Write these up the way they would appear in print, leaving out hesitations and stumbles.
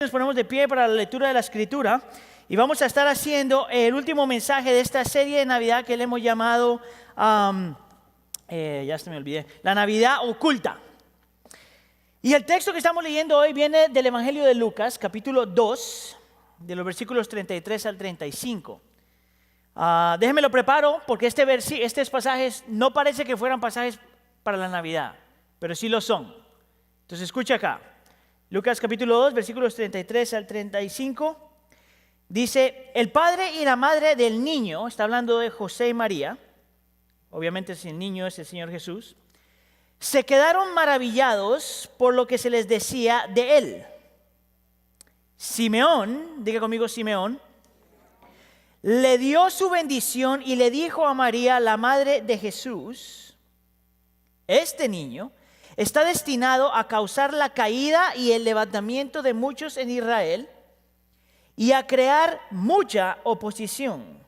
Nos ponemos de pie para la lectura de la Escritura y vamos a estar haciendo el último mensaje de esta serie de Navidad que le hemos llamado, ya se me olvidé, la Navidad oculta. Y el texto que estamos leyendo hoy viene del Evangelio de Lucas, capítulo 2, de los versículos 33 al 35. Déjenme lo preparo porque estos pasajes no parece que fueran pasajes para la Navidad, pero sí lo son. Entonces escucha acá. Lucas capítulo 2, versículos 33 al 35, dice, el padre y la madre del niño, está hablando de José y María, obviamente el niño es el Señor Jesús, se quedaron maravillados por lo que se les decía de él. Simeón, diga conmigo Simeón, le dio su bendición y le dijo a María, la madre de Jesús, este niño está destinado a causar la caída y el levantamiento de muchos en Israel y a crear mucha oposición,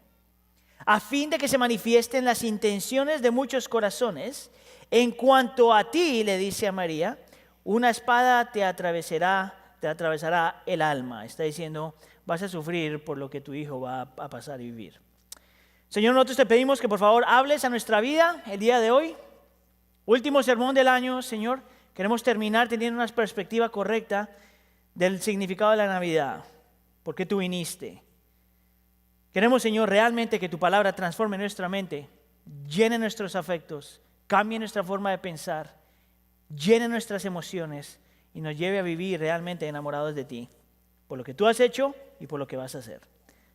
a fin de que se manifiesten las intenciones de muchos corazones. En cuanto a ti, le dice a María, una espada te atravesará el alma. Está diciendo, vas a sufrir por lo que tu hijo va a pasar y vivir. Señor, nosotros te pedimos que por favor hables a nuestra vida el día de hoy. Último sermón del año, Señor. Queremos terminar teniendo una perspectiva correcta del significado de la Navidad. ¿Por qué tú viniste? Queremos, Señor, realmente que tu palabra transforme nuestra mente, llene nuestros afectos, cambie nuestra forma de pensar, llene nuestras emociones y nos lleve a vivir realmente enamorados de ti, por lo que tú has hecho y por lo que vas a hacer.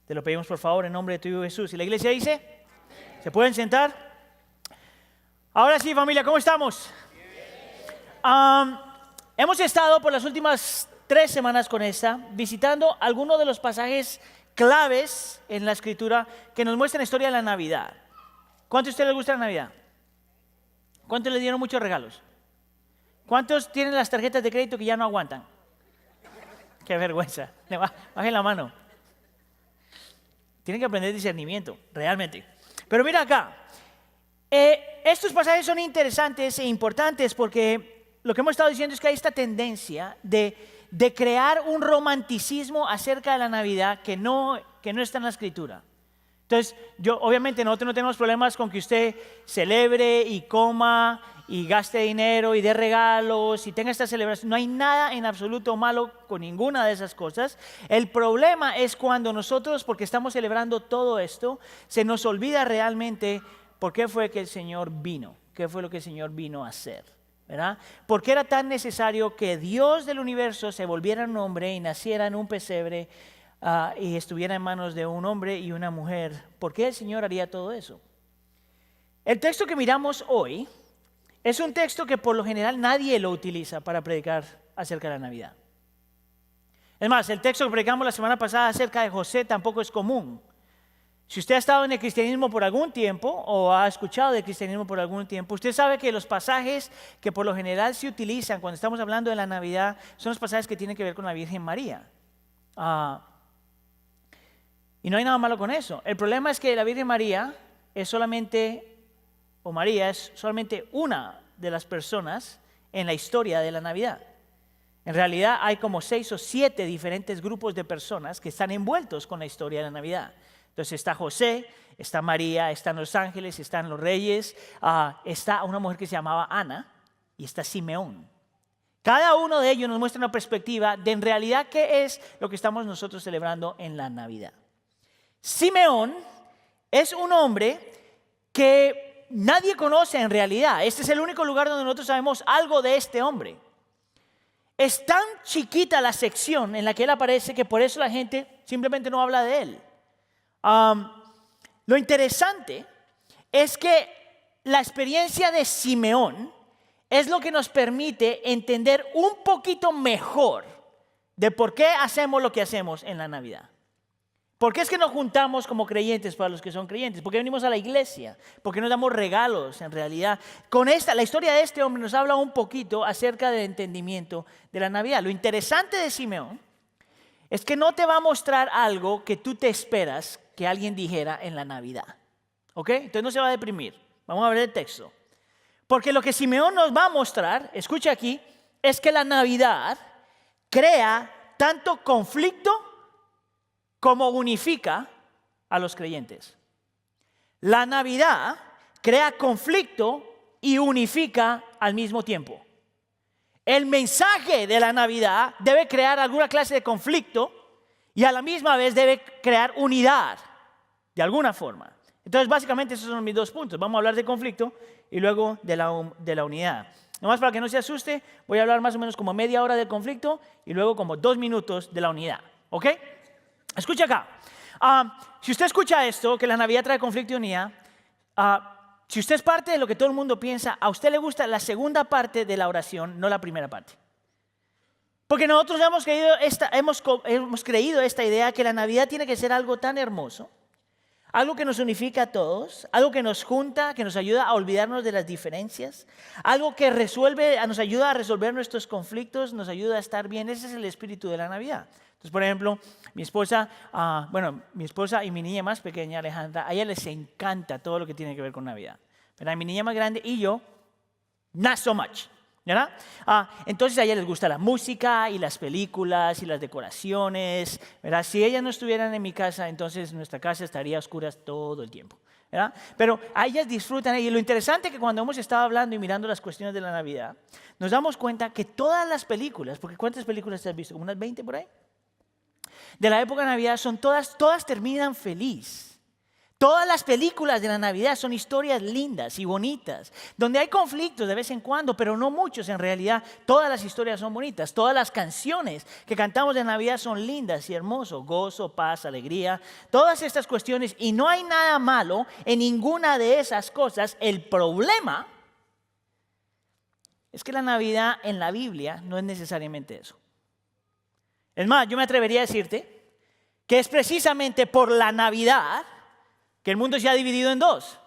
Te lo pedimos, por favor, en nombre de tu Hijo Jesús. Y la iglesia dice, ¿se pueden sentar? Ahora sí, familia, ¿cómo estamos? Hemos estado por las últimas 3 semanas con esta, visitando algunos de los pasajes claves en la Escritura que nos muestran la historia de la Navidad. ¿Cuántos de ustedes les gusta la Navidad? ¿Cuántos les dieron muchos regalos? ¿Cuántos tienen las tarjetas de crédito que ya no aguantan? Qué vergüenza. Bajen la mano. Tienen que aprender discernimiento, realmente. Pero mira acá. Estos pasajes son interesantes e importantes porque lo que hemos estado diciendo es que hay esta tendencia de crear un romanticismo acerca de la Navidad que no está en la Escritura. Entonces, obviamente nosotros no tenemos problemas con que usted celebre y coma y gaste dinero y dé regalos y tenga esta celebración. No hay nada en absoluto malo con ninguna de esas cosas. El problema es cuando nosotros, porque estamos celebrando todo esto, se nos olvida realmente ¿por qué fue que el Señor vino? ¿Qué fue lo que el Señor vino a hacer? ¿Verdad? ¿Por qué era tan necesario que Dios del universo se volviera un hombre y naciera en un pesebre y estuviera en manos de un hombre y una mujer? ¿Por qué el Señor haría todo eso? El texto que miramos hoy es un texto que por lo general nadie lo utiliza para predicar acerca de la Navidad. Es más, el texto que predicamos la semana pasada acerca de José tampoco es común. Si usted ha estado en el cristianismo por algún tiempo o ha escuchado del cristianismo por algún tiempo, usted sabe que los pasajes que por lo general se utilizan cuando estamos hablando de la Navidad son los pasajes que tienen que ver con la Virgen María. Y no hay nada malo con eso. El problema es que la Virgen María es solamente una de las personas en la historia de la Navidad. En realidad hay como 6 o 7 diferentes grupos de personas que están envueltos con la historia de la Navidad. Entonces está José, está María, están los ángeles, están los reyes, está una mujer que se llamaba Ana y está Simeón. Cada uno de ellos nos muestra una perspectiva de en realidad qué es lo que estamos nosotros celebrando en la Navidad. Simeón es un hombre que nadie conoce en realidad. Este es el único lugar donde nosotros sabemos algo de este hombre. Es tan chiquita la sección en la que él aparece que por eso la gente simplemente no habla de él. Lo interesante es que la experiencia de Simeón es lo que nos permite entender un poquito mejor de por qué hacemos lo que hacemos en la Navidad. ¿Por qué es que nos juntamos como creyentes para los que son creyentes? ¿Por qué venimos a la iglesia? ¿Por qué nos damos regalos en realidad? La historia de este hombre nos habla un poquito acerca del entendimiento de la Navidad. Lo interesante de Simeón es que no te va a mostrar algo que tú te esperas que alguien dijera en la Navidad. ¿Ok? Entonces no se va a deprimir. Vamos a ver el texto. Porque lo que Simeón nos va a mostrar, escucha aquí, es que la Navidad crea tanto conflicto como unifica a los creyentes. La Navidad crea conflicto y unifica al mismo tiempo. El mensaje de la Navidad debe crear alguna clase de conflicto y a la misma vez debe crear unidad, de alguna forma. Entonces, básicamente, esos son mis 2 puntos. Vamos a hablar de conflicto y luego de la unidad. Nomás para que no se asuste, voy a hablar más o menos como media hora del conflicto y luego como 2 minutos de la unidad. ¿Ok? Escucha acá. Si usted escucha esto, que la Navidad trae conflicto y unidad, si usted es parte de lo que todo el mundo piensa, a usted le gusta la segunda parte de la oración, no la primera parte. Porque nosotros hemos creído esta idea que la Navidad tiene que ser algo tan hermoso, algo que nos unifica a todos, algo que nos junta, que nos ayuda a olvidarnos de las diferencias, algo que nos ayuda a resolver nuestros conflictos, nos ayuda a estar bien. Ese es el espíritu de la Navidad. Entonces, por ejemplo, mi esposa y mi niña más pequeña, Alejandra, a ella les encanta todo lo que tiene que ver con Navidad. ¿Verdad? Mi niña más grande y yo, not so much. ¿Verdad? Entonces a ella les gusta la música y las películas y las decoraciones, ¿verdad? Si ellas no estuvieran en mi casa, entonces nuestra casa estaría a oscuras todo el tiempo, ¿verdad? Pero a ellas disfrutan, y lo interesante es que cuando hemos estado hablando y mirando las cuestiones de la Navidad, nos damos cuenta que todas las películas, porque ¿cuántas películas te has visto? ¿Como unas 20 por ahí? De la época de Navidad son todas terminan feliz. Todas las películas de la Navidad son historias lindas y bonitas, donde hay conflictos de vez en cuando, pero no muchos en realidad. Todas las historias son bonitas, todas las canciones que cantamos de Navidad son lindas y hermosas, gozo, paz, alegría, todas estas cuestiones, y no hay nada malo en ninguna de esas cosas. El problema es que la Navidad en la Biblia no es necesariamente eso. Es más, yo me atrevería a decirte que es precisamente por la Navidad que el mundo se ha dividido en 2.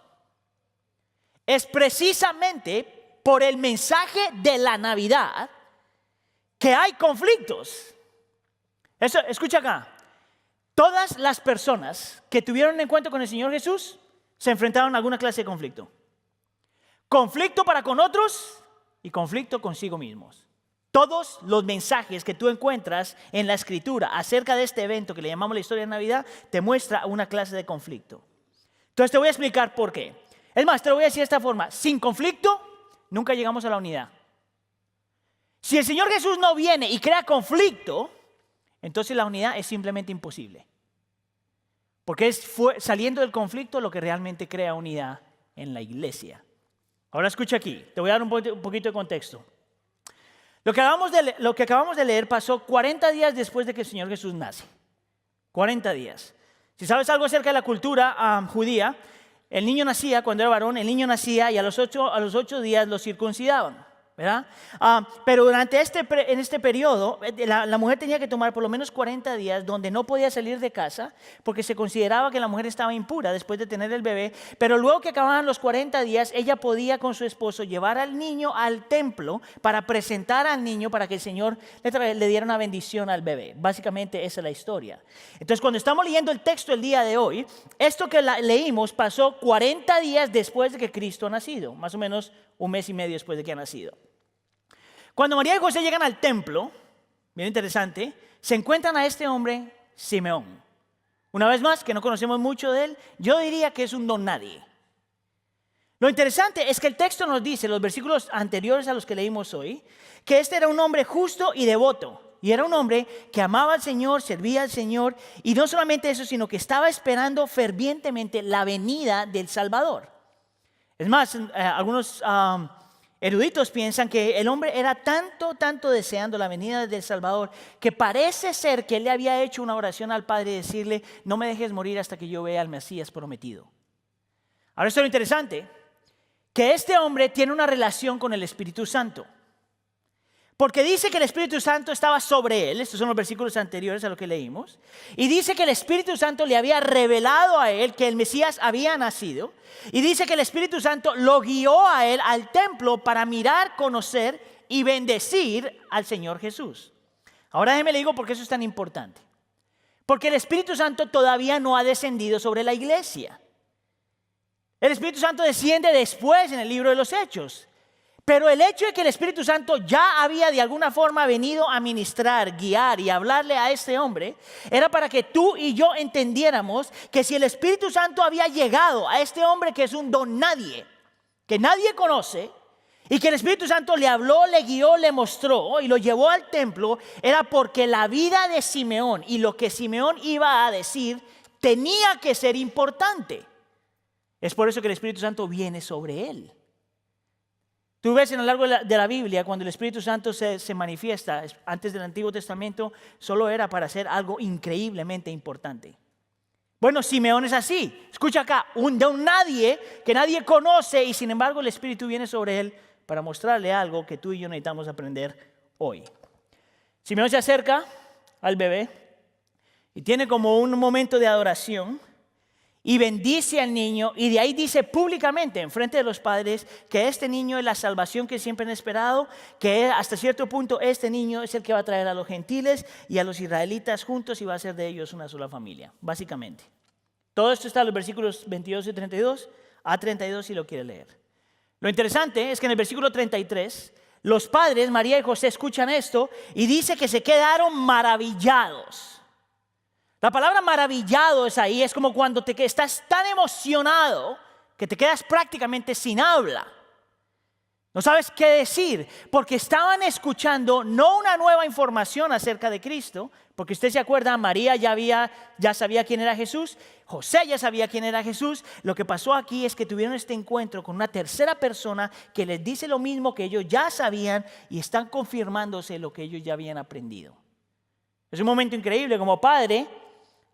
Es precisamente por el mensaje de la Navidad que hay conflictos. Escucha acá. Todas las personas que tuvieron un encuentro con el Señor Jesús se enfrentaron a alguna clase de conflicto. Conflicto para con otros y conflicto consigo mismos. Todos los mensajes que tú encuentras en la Escritura acerca de este evento que le llamamos la historia de Navidad te muestra una clase de conflicto. Entonces te voy a explicar por qué. Es más, te lo voy a decir de esta forma. Sin conflicto, nunca llegamos a la unidad. Si el Señor Jesús no viene y crea conflicto, entonces la unidad es simplemente imposible. Porque es saliendo del conflicto lo que realmente crea unidad en la iglesia. Ahora escucha aquí, te voy a dar un poquito de contexto. Lo que acabamos de leer pasó 40 días después de que el Señor Jesús nace. 40 días. Si sabes algo acerca de la cultura judía, el niño nacía, cuando era varón, el niño nacía y a los 8 días lo circuncidaban, ¿verdad? Pero en este periodo, la mujer tenía que tomar por lo menos 40 días donde no podía salir de casa porque se consideraba que la mujer estaba impura después de tener el bebé. Pero luego que acababan los 40 días, ella podía con su esposo llevar al niño al templo para presentar al niño para que el Señor le diera una bendición al bebé. Básicamente esa es la historia. Entonces, cuando estamos leyendo el texto el día de hoy, esto que leímos pasó 40 días después de que Cristo ha nacido, más o menos 1 mes y medio después de que ha nacido. Cuando María y José llegan al templo, bien interesante, se encuentran a este hombre, Simeón. Una vez más, que no conocemos mucho de él, yo diría que es un don nadie. Lo interesante es que el texto nos dice, los versículos anteriores a los que leímos hoy, que este era un hombre justo y devoto. Y era un hombre que amaba al Señor, servía al Señor, y no solamente eso, sino que estaba esperando fervientemente la venida del Salvador. Es más, algunos eruditos piensan que el hombre era tanto deseando la venida del Salvador que parece ser que él le había hecho una oración al Padre y decirle: no me dejes morir hasta que yo vea al Mesías prometido. Ahora esto es lo interesante, que este hombre tiene una relación con el Espíritu Santo. Porque dice que el Espíritu Santo estaba sobre él, estos son los versículos anteriores a lo que leímos, y dice que el Espíritu Santo le había revelado a él que el Mesías había nacido, y dice que el Espíritu Santo lo guió a él al templo para mirar, conocer y bendecir al Señor Jesús. Ahora déjeme le digo por qué eso es tan importante. Porque el Espíritu Santo todavía no ha descendido sobre la iglesia. El Espíritu Santo desciende después en el libro de los Hechos. Pero el hecho de que el Espíritu Santo ya había de alguna forma venido a ministrar, guiar y hablarle a este hombre, era para que tú y yo entendiéramos que si el Espíritu Santo había llegado a este hombre que es un don nadie, que nadie conoce, y que el Espíritu Santo le habló, le guió, le mostró y lo llevó al templo, era porque la vida de Simeón y lo que Simeón iba a decir tenía que ser importante. Es por eso que el Espíritu Santo viene sobre él. Tú ves en lo largo de la Biblia, cuando el Espíritu Santo se manifiesta, antes del Antiguo Testamento, solo era para hacer algo increíblemente importante. Bueno, Simeón es así. Escucha acá, de un nadie que nadie conoce y sin embargo el Espíritu viene sobre él para mostrarle algo que tú y yo necesitamos aprender hoy. Simeón se acerca al bebé y tiene como un momento de adoración y bendice al niño, y de ahí dice públicamente en frente de los padres que este niño es la salvación que siempre han esperado, que hasta cierto punto este niño es el que va a traer a los gentiles y a los israelitas juntos y va a hacer de ellos una sola familia, básicamente. Todo esto está en los versículos 22 y 32 a 32 si lo quiere leer. Lo interesante es que en el versículo 33 los padres, María y José, escuchan esto y dice que se quedaron maravillados. La palabra maravillado es ahí, es como cuando estás tan emocionado que te quedas prácticamente sin habla. No sabes qué decir, porque estaban escuchando no una nueva información acerca de Cristo, porque usted se acuerda, María ya sabía quién era Jesús, José ya sabía quién era Jesús. Lo que pasó aquí es que tuvieron este encuentro con una tercera persona que les dice lo mismo que ellos ya sabían y están confirmándose lo que ellos ya habían aprendido. Es un momento increíble como padre.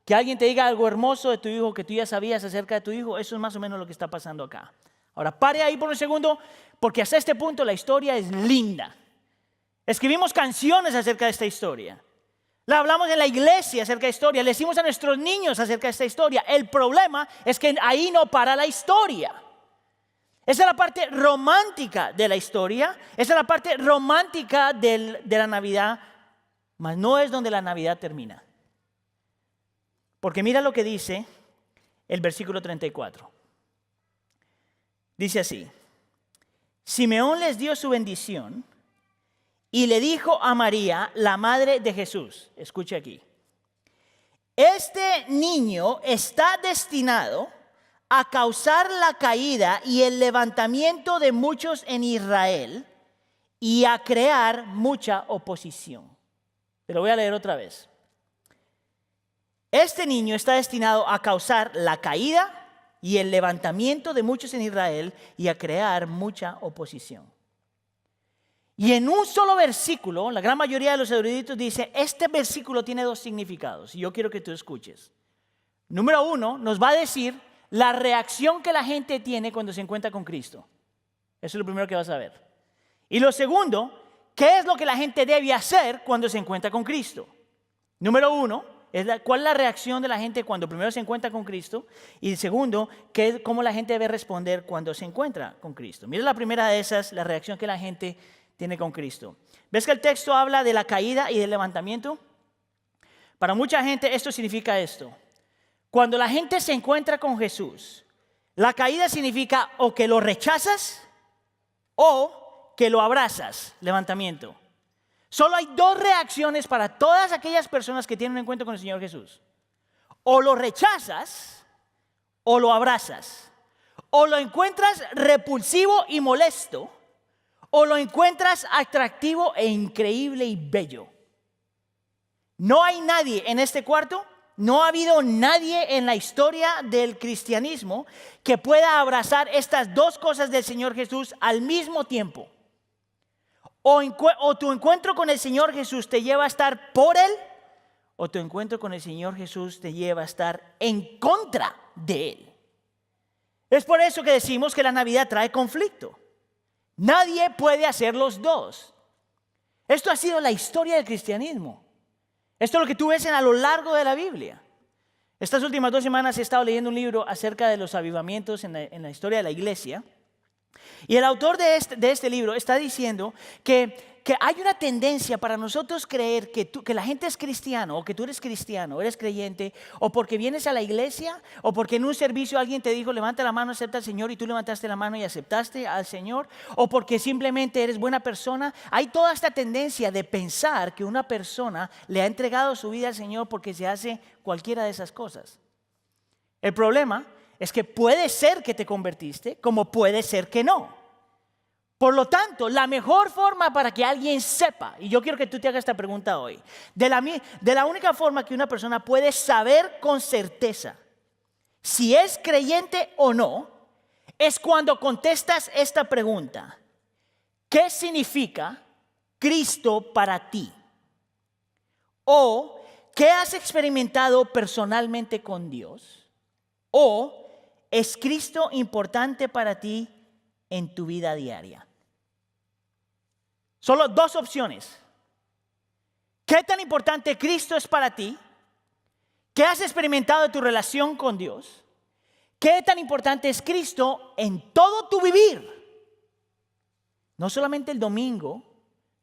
Que alguien te diga algo hermoso de tu hijo que tú ya sabías acerca de tu hijo, eso es más o menos lo que está pasando acá. Ahora, pare ahí por un segundo, porque hasta este punto la historia es linda. Escribimos canciones acerca de esta historia. La hablamos en la iglesia acerca de esta historia. Le decimos a nuestros niños acerca de esta historia. El problema es que ahí no para la historia. Esa es la parte romántica de la historia. Esa es la parte romántica de la Navidad, mas no es donde la Navidad termina. Porque mira lo que dice el versículo 34. Dice así: Simeón les dio su bendición y le dijo a María, la madre de Jesús, escuche aquí, este niño está destinado a causar la caída y el levantamiento de muchos en Israel y a crear mucha oposición. Te lo voy a leer otra vez. Este niño está destinado a causar la caída y el levantamiento de muchos en Israel y a crear mucha oposición. Y en un solo versículo, la gran mayoría de los eruditos dice, este versículo tiene dos significados y yo quiero que tú escuches. Número uno, nos va a decir la reacción que la gente tiene cuando se encuentra con Cristo. Eso es lo primero que vas a ver. Y lo segundo, ¿qué es lo que la gente debe hacer cuando se encuentra con Cristo? Número uno, ¿cuál es la reacción de la gente cuando primero se encuentra con Cristo? Y segundo, ¿cómo la gente debe responder cuando se encuentra con Cristo? Mira la primera de esas, la reacción que la gente tiene con Cristo. ¿Ves que el texto habla de la caída y del levantamiento? Para mucha gente esto significa esto. Cuando la gente se encuentra con Jesús, la caída significa o que lo rechazas o que lo abrazas, levantamiento. Solo hay dos reacciones para todas aquellas personas que tienen un encuentro con el Señor Jesús. O lo rechazas o lo abrazas. O lo encuentras repulsivo y molesto, o lo encuentras atractivo e increíble y bello. No hay nadie en este cuarto, no ha habido nadie en la historia del cristianismo que pueda abrazar estas dos cosas del Señor Jesús al mismo tiempo. O tu encuentro con el Señor Jesús te lleva a estar por Él, o tu encuentro con el Señor Jesús te lleva a estar en contra de Él. Es por eso que decimos que la Navidad trae conflicto. Nadie puede hacer los dos. Esto ha sido la historia del cristianismo. Esto es lo que tú ves a lo largo de la Biblia. Estas últimas 2 semanas he estado leyendo un libro acerca de los avivamientos en la historia de la iglesia. Y el autor de este libro está diciendo que hay una tendencia para nosotros creer que la gente es cristiano, o que tú eres cristiano, eres creyente, o porque vienes a la iglesia, o porque en un servicio alguien te dijo levanta la mano, acepta al Señor, y tú levantaste la mano y aceptaste al Señor, o porque simplemente eres buena persona. Hay toda esta tendencia de pensar que una persona le ha entregado su vida al Señor porque se hace cualquiera de esas cosas. El problema es que puede ser que te convertiste, como puede ser que no. Por lo tanto, la mejor forma para que alguien sepa, y yo quiero que tú te hagas esta pregunta hoy, de la única forma que una persona puede saber con certeza si es creyente o no, es cuando contestas esta pregunta: ¿qué significa Cristo para ti? O ¿qué has experimentado personalmente con Dios? O ¿es Cristo importante para ti en tu vida diaria? Solo dos opciones. ¿Qué tan importante Cristo es para ti? ¿Qué has experimentado de tu relación con Dios? ¿Qué tan importante es Cristo en todo tu vivir? No solamente el domingo,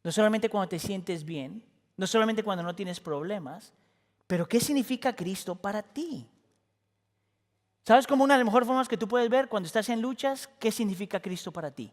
no solamente cuando te sientes bien, no solamente cuando no tienes problemas, pero ¿qué significa Cristo para ti? ¿Sabes cómo una de las mejores formas que tú puedes ver cuando estás en luchas? ¿Qué significa Cristo para ti?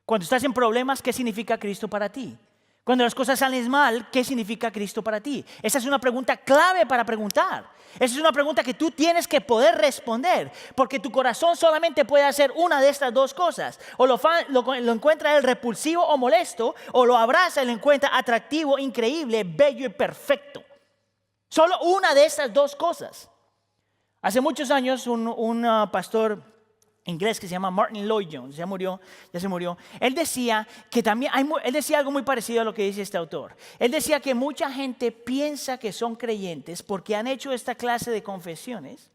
Cuando estás en problemas, ¿qué significa Cristo para ti? Cuando las cosas salen mal, ¿qué significa Cristo para ti? Esa es una pregunta clave para preguntar. Esa es una pregunta que tú tienes que poder responder, porque tu corazón solamente puede hacer una de estas dos cosas. O lo encuentra él repulsivo o molesto, o lo abraza y lo encuentra atractivo, increíble, bello y perfecto. Solo una de estas dos cosas. Hace muchos años un pastor inglés que se llama Martin Lloyd Jones, ya se murió. Él decía que también él decía algo muy parecido a lo que dice este autor. Él decía que mucha gente piensa que son creyentes porque han hecho esta clase de confesiones,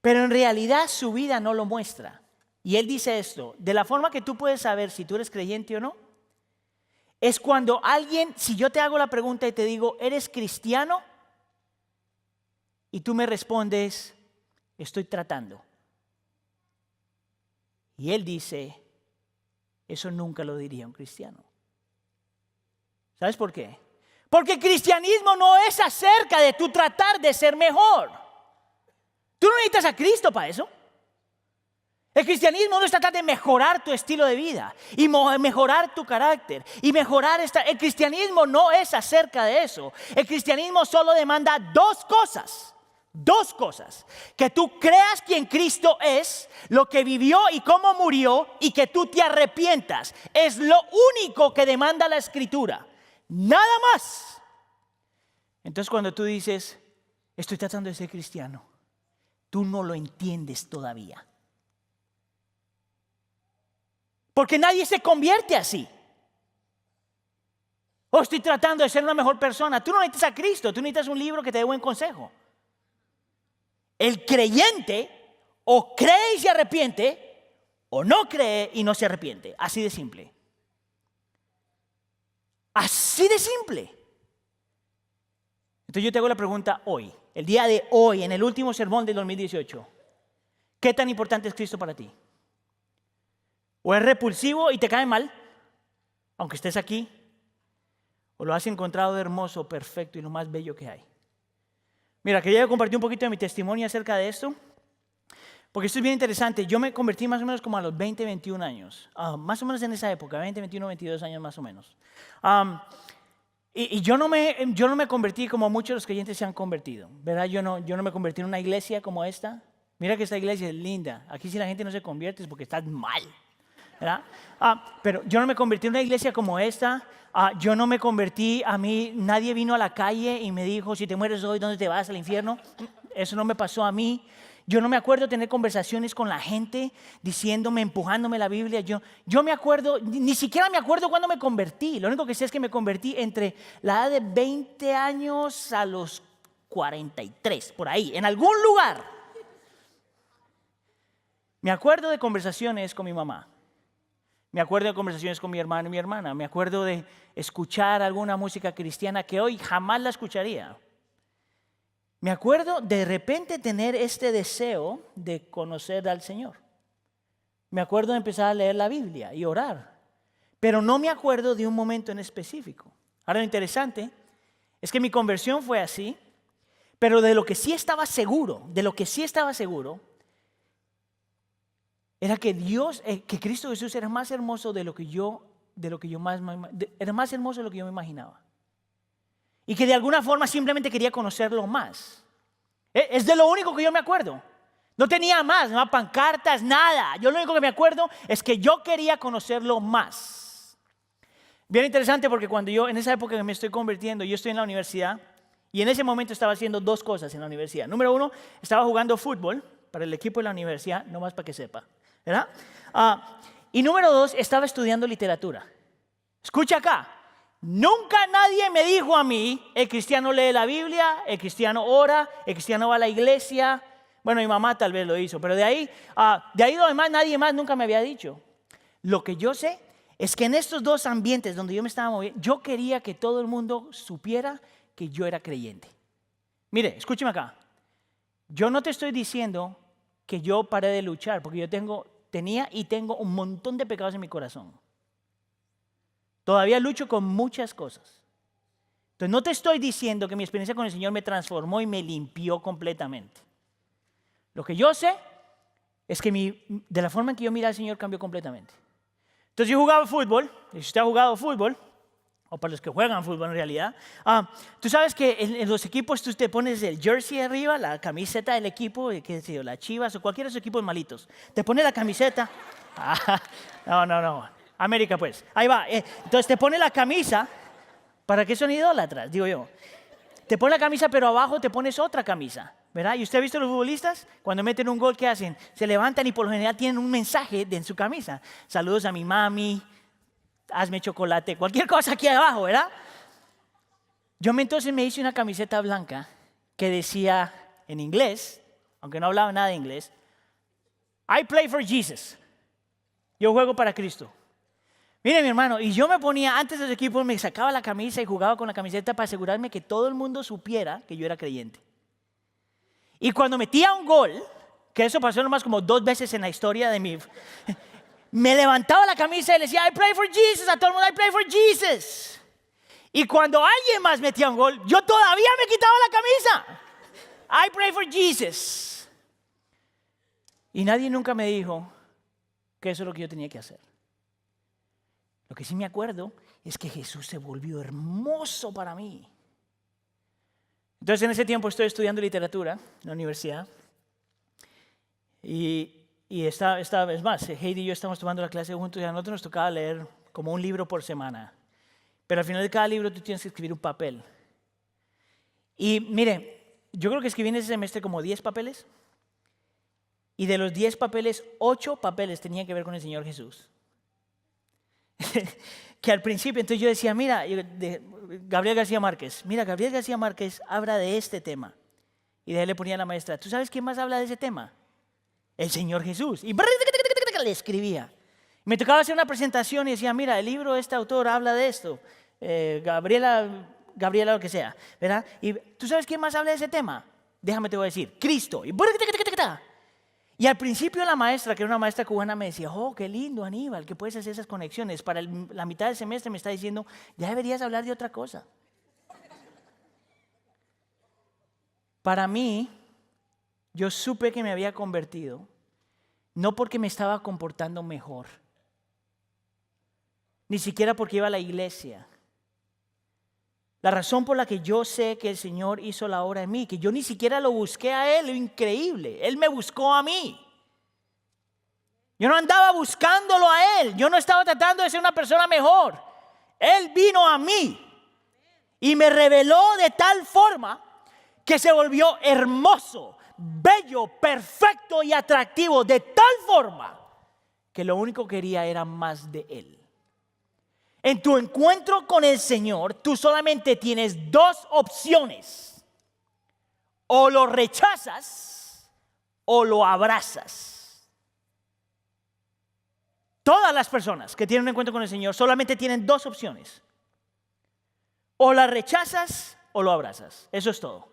pero en realidad su vida no lo muestra. Y él dice esto: de la forma que tú puedes saber si tú eres creyente o no, es cuando si yo te hago la pregunta y te digo, ¿eres cristiano? Y tú me respondes, estoy tratando. Y él dice, eso nunca lo diría un cristiano. ¿Sabes por qué? Porque el cristianismo no es acerca de tú tratar de ser mejor. Tú no necesitas a Cristo para eso. El cristianismo no es tratar de mejorar tu estilo de vida y mejorar tu carácter y mejorar El cristianismo no es acerca de eso. El cristianismo solo demanda dos cosas. Dos cosas: que tú creas quién Cristo es, lo que vivió y cómo murió, y que tú te arrepientas. Es lo único que demanda la Escritura, nada más. Entonces cuando tú dices, estoy tratando de ser cristiano, tú no lo entiendes todavía. Porque nadie se convierte así. O estoy tratando de ser una mejor persona. Tú no necesitas a Cristo, tú necesitas un libro que te dé buen consejo. El creyente o cree y se arrepiente, o no cree y no se arrepiente. Así de simple. Así de simple. Entonces yo te hago la pregunta hoy, el día de hoy, en el último sermón del 2018. ¿Qué tan importante es Cristo para ti? ¿O es repulsivo y te cae mal, aunque estés aquí? ¿O lo has encontrado hermoso, perfecto y lo más bello que hay? Mira, quería compartir un poquito de mi testimonio acerca de esto, porque esto es bien interesante. Yo me convertí más o menos como a los 20, 21 años, más o menos en esa época, 20, 21, 22 años más o menos. Y yo no me convertí como muchos de los creyentes se han convertido, ¿verdad? Yo no me convertí en una iglesia como esta. Mira que esta iglesia es linda. Aquí si la gente no se convierte es porque estás mal, ¿verdad? Pero yo no me convertí en una iglesia como esta. Yo no me convertí, nadie vino a la calle y me dijo, si te mueres hoy, ¿dónde te vas? ¿Al infierno? Eso no me pasó a mí. Yo no me acuerdo tener conversaciones con la gente diciéndome, empujándome la Biblia. Yo me acuerdo, ni siquiera me acuerdo cuándo me convertí. Lo único que sé es que me convertí entre la edad de 20 años a los 43, por ahí, en algún lugar. Me acuerdo de conversaciones con mi mamá. Me acuerdo de conversaciones con mi hermano y mi hermana. Me acuerdo de escuchar alguna música cristiana que hoy jamás la escucharía. Me acuerdo de repente tener este deseo de conocer al Señor. Me acuerdo de empezar a leer la Biblia y orar, pero no me acuerdo de un momento en específico. Ahora, lo interesante es que mi conversión fue así, pero de lo que sí estaba seguro, era que que Cristo Jesús era más hermoso era más hermoso de lo que yo me imaginaba. Y que de alguna forma simplemente quería conocerlo más. Es de lo único que yo me acuerdo. No tenía más, no pancartas, nada. Yo lo único que me acuerdo es que yo quería conocerlo más. Bien interesante porque cuando en esa época que me estoy convirtiendo, yo estoy en la universidad y en ese momento estaba haciendo dos cosas en la universidad. Número uno, estaba jugando fútbol para el equipo de la universidad, nomás para que sepa, ¿verdad? Y número dos, estaba estudiando literatura. Escucha acá, nunca nadie me dijo a mí, el cristiano lee la Biblia, el cristiano ora, el cristiano va a la iglesia. Bueno, mi mamá tal vez lo hizo, pero de ahí lo demás, nadie más nunca me había dicho. Lo que yo sé es que en estos dos ambientes donde yo me estaba moviendo, yo quería que todo el mundo supiera que yo era creyente. Mire, escúcheme acá. Yo no te estoy diciendo que yo paré de luchar, porque yo tenía y tengo un montón de pecados en mi corazón. Todavía lucho con muchas cosas. Entonces no te estoy diciendo que mi experiencia con el Señor me transformó y me limpió completamente. Lo que yo sé es que de la forma en que yo miraba al Señor cambió completamente. Entonces yo jugaba fútbol, y si usted ha jugado fútbol, o para los que juegan fútbol en realidad, tú sabes que en los equipos tú te pones el jersey arriba, la camiseta del equipo, qué sé yo, las Chivas o cualquiera de esos equipos malitos. Te pones la camiseta, no, América pues, ahí va. Entonces te pones la camisa, ¿para qué son idólatras? Digo yo. Te pones la camisa pero abajo te pones otra camisa, ¿verdad? ¿Y usted ha visto los futbolistas? Cuando meten un gol, ¿qué hacen? Se levantan y por lo general tienen un mensaje en su camisa. Saludos a mi mami, hazme chocolate, cualquier cosa aquí abajo, ¿verdad? Entonces me hice una camiseta blanca que decía en inglés, aunque no hablaba nada de inglés, I play for Jesus. Yo juego para Cristo. Mire, mi hermano, y yo me ponía, antes de los equipos, me sacaba la camisa y jugaba con la camiseta para asegurarme que todo el mundo supiera que yo era creyente. Y cuando metía un gol, que eso pasó nomás como 2 veces en la historia de mi... Me levantaba la camisa y le decía, I play for Jesus, a todo el mundo, I play for Jesus. Y cuando alguien más metía un gol, yo todavía me quitaba la camisa. I pray for Jesus. Y nadie nunca me dijo que eso es lo que yo tenía que hacer. Lo que sí me acuerdo es que Jesús se volvió hermoso para mí. Entonces en ese tiempo estoy estudiando literatura en la universidad. Y esta vez más, Heidi y yo estamos tomando la clase juntos y a nosotros nos tocaba leer como un libro por semana. Pero al final de cada libro tú tienes que escribir un papel. Y mire, yo creo que escribí en ese semestre como 10 papeles. Y de los 10 papeles, 8 papeles tenían que ver con el Señor Jesús. Que al principio, entonces yo decía, mira, Gabriel García Márquez habla de este tema. Y de ahí le ponía a la maestra, ¿tú sabes quién más habla de ese tema? El Señor Jesús. Y le escribía. Me tocaba hacer una presentación y decía, mira, el libro de este autor habla de esto. Gabriela, lo que sea, ¿verdad? Y ¿tú sabes quién más habla de ese tema? Déjame te voy a decir, Cristo. Y al principio la maestra, que era una maestra cubana, me decía, oh, qué lindo, Aníbal, que puedes hacer esas conexiones. Para la mitad del semestre me está diciendo, ya deberías hablar de otra cosa. Para mí, yo supe que me había convertido, no porque me estaba comportando mejor, ni siquiera porque iba a la iglesia. La razón por la que yo sé que el Señor hizo la obra en mí, que yo ni siquiera lo busqué a Él, lo increíble, Él me buscó a mí. Yo no andaba buscándolo a Él, yo no estaba tratando de ser una persona mejor. Él vino a mí y me reveló de tal forma que se volvió hermoso, bello, perfecto y atractivo, de tal forma que lo único que quería era más de Él. En tu encuentro con el Señor, tú solamente tienes 2 opciones. O lo rechazas o lo abrazas. Todas las personas que tienen un encuentro con el Señor solamente tienen 2 opciones. O la rechazas o lo abrazas. Eso es todo.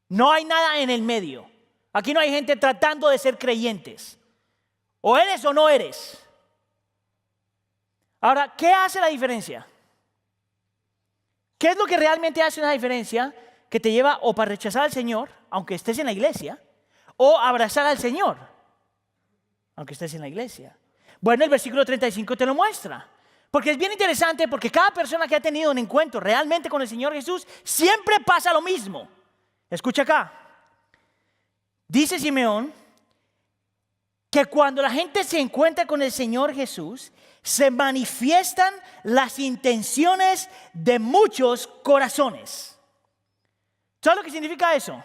No hay nada en el medio. Aquí no hay gente tratando de ser creyentes. O eres o no eres. Ahora, ¿qué hace la diferencia? ¿Qué es lo que realmente hace una diferencia que te lleva o para rechazar al Señor, aunque estés en la iglesia, o abrazar al Señor, aunque estés en la iglesia? Bueno, el versículo 35 te lo muestra. Porque es bien interesante, porque cada persona que ha tenido un encuentro realmente con el Señor Jesús, siempre pasa lo mismo. Escucha acá. Dice Simeón que cuando la gente se encuentra con el Señor Jesús, se manifiestan las intenciones de muchos corazones. ¿Sabes lo que significa eso?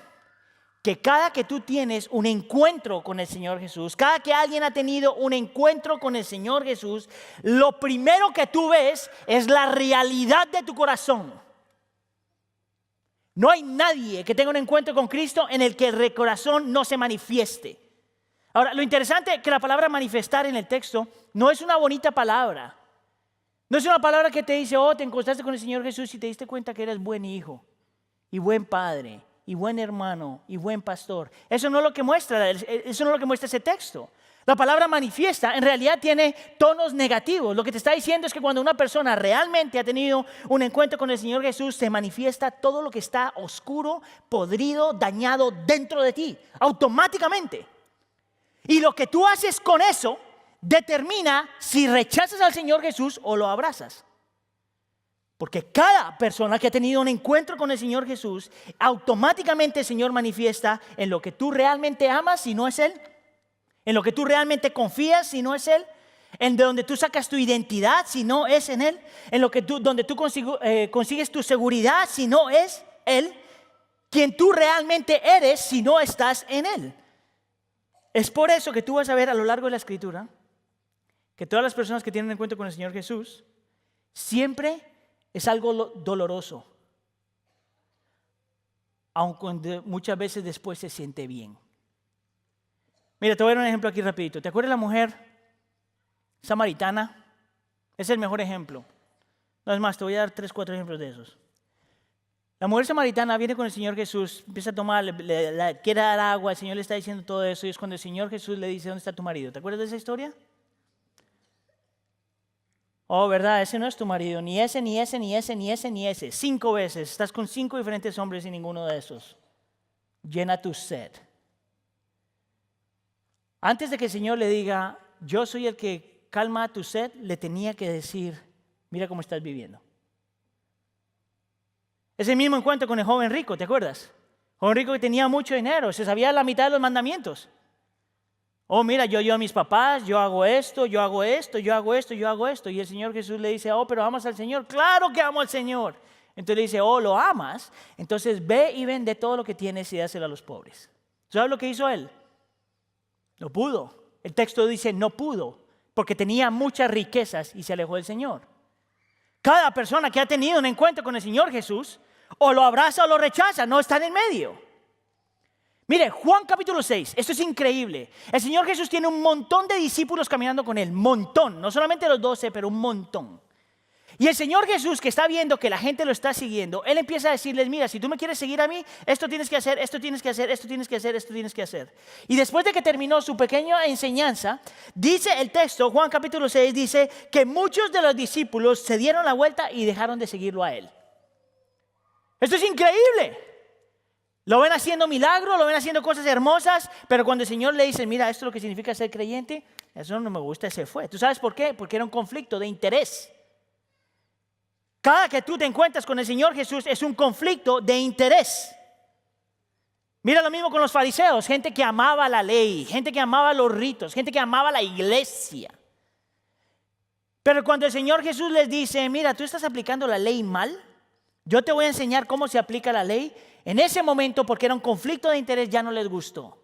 Que cada que tú tienes un encuentro con el Señor Jesús, cada que alguien ha tenido un encuentro con el Señor Jesús, lo primero que tú ves es la realidad de tu corazón. No hay nadie que tenga un encuentro con Cristo en el que el corazón no se manifieste. Ahora, lo interesante es que la palabra manifestar en el texto no es una bonita palabra. No es una palabra que te dice, oh, te encontraste con el Señor Jesús y te diste cuenta que eres buen hijo y buen padre y buen hermano y buen pastor. Eso no es lo que muestra, ese texto. La palabra manifiesta en realidad tiene tonos negativos. Lo que te está diciendo es que cuando una persona realmente ha tenido un encuentro con el Señor Jesús, se manifiesta todo lo que está oscuro, podrido, dañado dentro de ti, automáticamente. Y lo que tú haces con eso determina si rechazas al Señor Jesús o lo abrazas. Porque cada persona que ha tenido un encuentro con el Señor Jesús, automáticamente el Señor manifiesta en lo que tú realmente amas si no es Él, en lo que tú realmente confías si no es Él, en de donde tú sacas tu identidad si no es en Él, en lo que donde tú consigues tu seguridad si no es Él, quien tú realmente eres si no estás en Él. Es por eso que tú vas a ver a lo largo de la Escritura que todas las personas que tienen un encuentro con el Señor Jesús siempre es algo doloroso, aunque muchas veces después se siente bien. Mira, te voy a dar un ejemplo aquí rapidito. ¿Te acuerdas de la mujer samaritana? Es el mejor ejemplo. No es más, te voy a dar 3, 4 ejemplos de esos. La mujer samaritana viene con el Señor Jesús, empieza a tomar, le quiere dar agua, el Señor le está diciendo todo eso, y es cuando el Señor Jesús le dice, ¿dónde está tu marido? ¿Te acuerdas de esa historia? Oh, ¿verdad? Ese no es tu marido, ni ese, ni ese, ni ese, ni ese, ni ese. 5 veces, estás con 5 diferentes hombres y ninguno de esos. Llena tu sed. Antes de que el Señor le diga, yo soy el que calma tu sed, le tenía que decir, mira cómo estás viviendo. Ese mismo encuentro con el joven rico, ¿te acuerdas? Joven rico que tenía mucho dinero, se sabía la mitad de los mandamientos. Oh, mira, yo a mis papás, yo hago esto, yo hago esto, yo hago esto, yo hago esto. Y el Señor Jesús le dice, oh, pero amas al Señor. Claro que amo al Señor. Entonces le dice, oh, ¿lo amas? Entonces ve y vende todo lo que tienes y dáselo a los pobres. ¿Sabes lo que hizo él? No pudo. El texto dice no pudo, porque tenía muchas riquezas y se alejó del Señor. Cada persona que ha tenido un encuentro con el Señor Jesús, o lo abraza o lo rechaza, no está en el medio. Mire, Juan capítulo 6, esto es increíble. El Señor Jesús tiene un montón de discípulos caminando con Él, montón, no solamente los 12, pero un montón. Y el Señor Jesús, que está viendo que la gente lo está siguiendo, Él empieza a decirles, mira, si tú me quieres seguir a mí, esto tienes que hacer, esto tienes que hacer, esto tienes que hacer, esto tienes que hacer. Y después de que terminó su pequeña enseñanza, dice el texto, Juan capítulo 6, dice que muchos de los discípulos se dieron la vuelta y dejaron de seguirlo a Él. Esto es increíble. Lo ven haciendo milagros, lo ven haciendo cosas hermosas, pero cuando el Señor le dice, mira, esto es lo que significa ser creyente, eso no me gusta, se fue. ¿Tú sabes por qué? Porque era un conflicto de interés. Cada que tú te encuentras con el Señor Jesús es un conflicto de interés. Mira lo mismo con los fariseos, gente que amaba la ley, gente que amaba los ritos, gente que amaba la iglesia. Pero cuando el Señor Jesús les dice, mira, tú estás aplicando la ley mal, yo te voy a enseñar cómo se aplica la ley. En ese momento, porque era un conflicto de interés, ya no les gustó.